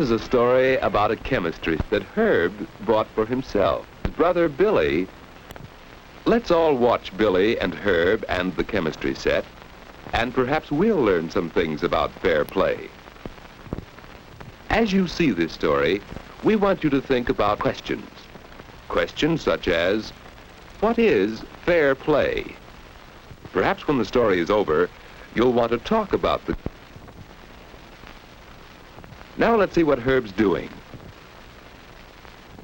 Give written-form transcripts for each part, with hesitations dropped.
This is a story about a chemistry that Herb bought for himself. His brother Billy. Let's all watch Billy and Herb and the chemistry set, and perhaps we'll learn some things about fair play. As you see this story, we want you to think about questions. Questions such as, what is fair play? Perhaps when the story is over, you'll want to talk about the... Now let's see what Herb's doing.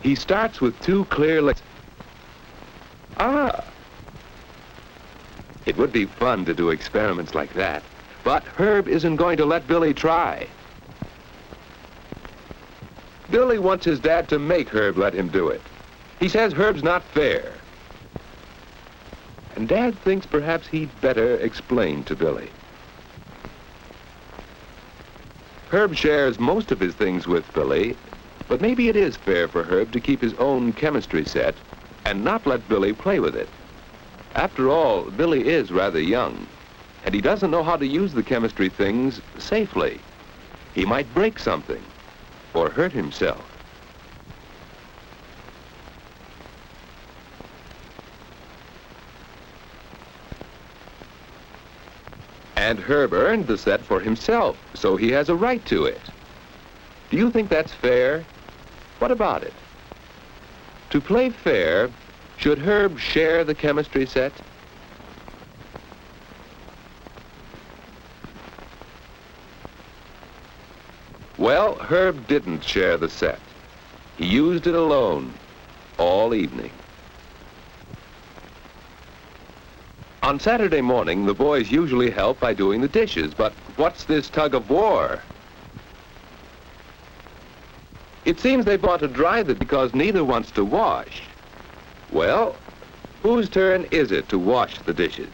He starts with two clear legs. It would be fun to do experiments like that, but Herb isn't going to let Billy try. Billy wants his dad to make Herb let him do it. He says Herb's not fair. And Dad thinks perhaps he'd better explain to Billy. Herb shares most of his things with Billy, but maybe it is fair for Herb to keep his own chemistry set and not let Billy play with it. After all, Billy is rather young, and he doesn't know how to use the chemistry things safely. He might break something or hurt himself. And Herb earned the set for himself, so he has a right to it. Do you think that's fair? What about it? To play fair, should Herb share the chemistry set? Well, Herb didn't share the set. He used it alone all evening. On Saturday morning, the boys usually help by doing the dishes, but what's this tug of war? It seems they want to dry them because neither wants to wash. Well, whose turn is it to wash the dishes?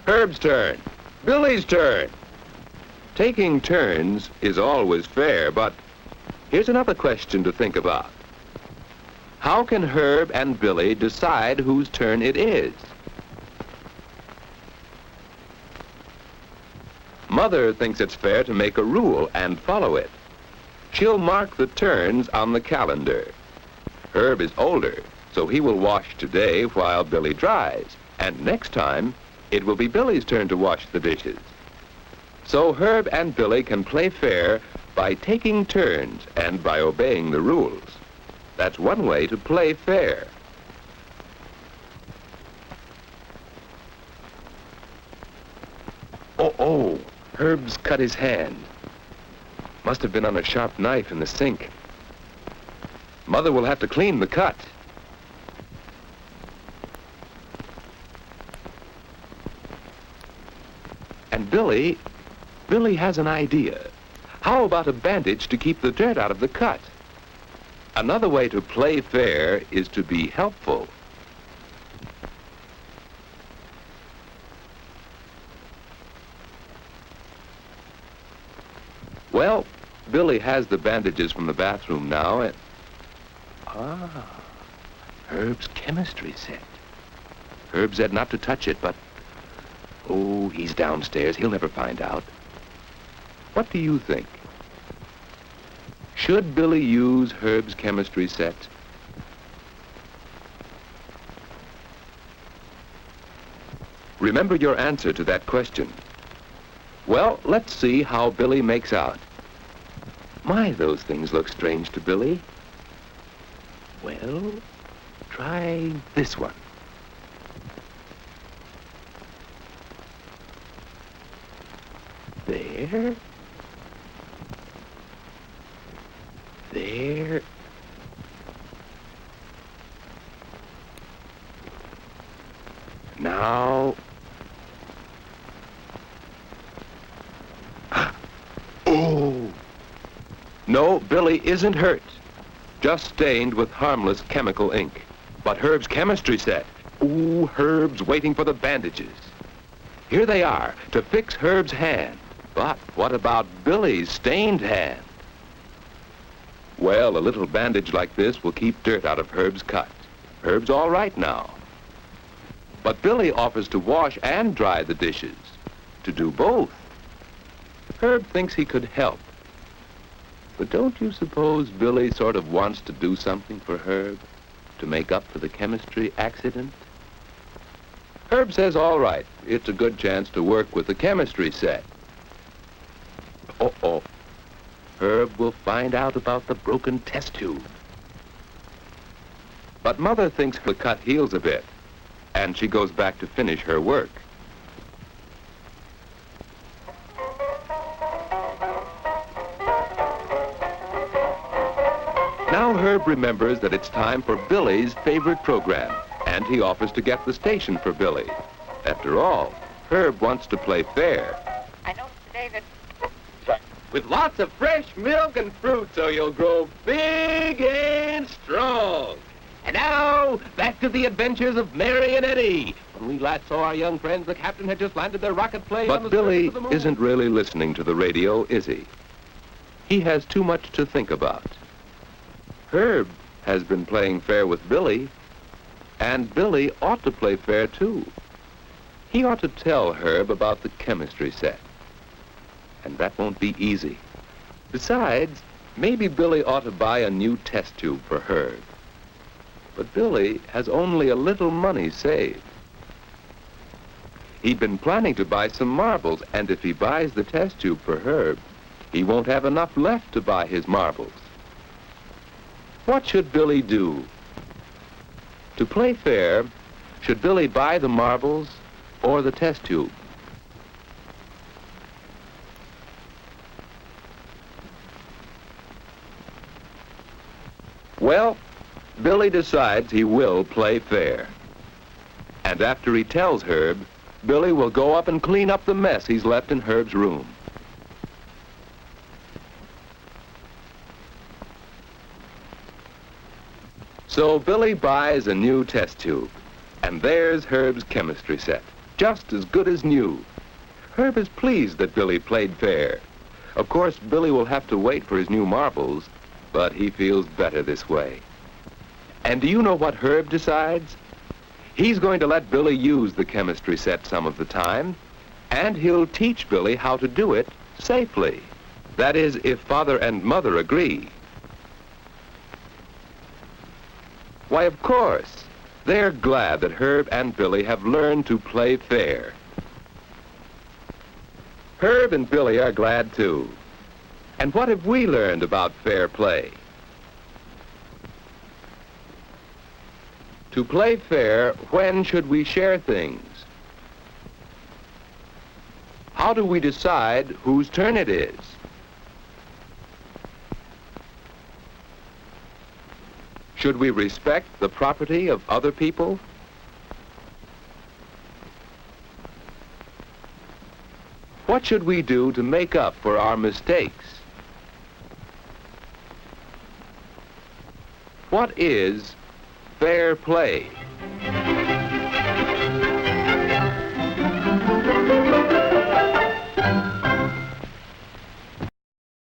Herb's turn. Billy's turn. Taking turns is always fair, but here's another question to think about. How can Herb and Billy decide whose turn it is? Mother thinks it's fair to make a rule and follow it. She'll mark the turns on the calendar. Herb is older, so he will wash today while Billy dries, and next time it will be Billy's turn to wash the dishes. So Herb and Billy can play fair by taking turns and by obeying the rules. That's one way to play fair. Oh, Herb's cut his hand. Must have been on a sharp knife in the sink. Mother will have to clean the cut. And Billy has an idea. How about a bandage to keep the dirt out of the cut? Another way to play fair is to be helpful. Well, Billy has the bandages from the bathroom now, and... Herb's chemistry set. Herb said not to touch it, but... Oh, he's downstairs. He'll never find out. What do you think? Should Billy use Herb's chemistry set? Remember your answer to that question. Well, let's see how Billy makes out. My, those things look strange to Billy. Well, try this one. There. There. Now. Oh! No, Billy isn't hurt. Just stained with harmless chemical ink. But Herb's chemistry set. Ooh, Herb's waiting for the bandages. Here they are, to fix Herb's hand. But what about Billy's stained hand? Well, a little bandage like this will keep dirt out of Herb's cut. Herb's all right now. But Billy offers to wash and dry the dishes, to do both. Herb thinks he could help. But don't you suppose Billy sort of wants to do something for Herb to make up for the chemistry accident? Herb says, all right, it's a good chance to work with the chemistry set. Uh-oh. Herb will find out about the broken test tube. But Mother thinks he'll cut heels a bit, and she goes back to finish her work. Now Herb remembers that it's time for Billy's favorite program, and he offers to get the station for Billy. After all, Herb wants to play fair. I noticed today that... With lots of fresh milk and fruit, so you'll grow big and strong. And now, back to the adventures of Mary and Eddie. When we last saw our young friends, the captain had just landed their rocket plane on the surface of the moon. But Billy isn't really listening to the radio, is he? He has too much to think about. Herb has been playing fair with Billy, and Billy ought to play fair, too. He ought to tell Herb about the chemistry set. And that won't be easy. Besides, maybe Billy ought to buy a new test tube for Herb. But Billy has only a little money saved. He'd been planning to buy some marbles, and if he buys the test tube for Herb, he won't have enough left to buy his marbles. What should Billy do? To play fair, should Billy buy the marbles or the test tube? Well, Billy decides he will play fair. And after he tells Herb, Billy will go up and clean up the mess he's left in Herb's room. So Billy buys a new test tube, and there's Herb's chemistry set, just as good as new. Herb is pleased that Billy played fair. Of course, Billy will have to wait for his new marbles, but he feels better this way. And do you know what Herb decides? He's going to let Billy use the chemistry set some of the time, and he'll teach Billy how to do it safely. That is, if Father and Mother agree. Why, of course, they're glad that Herb and Billy have learned to play fair. Herb and Billy are glad, too. And what have we learned about fair play? To play fair, when should we share things? How do we decide whose turn it is? Should we respect the property of other people? What should we do to make up for our mistakes? What is fair play?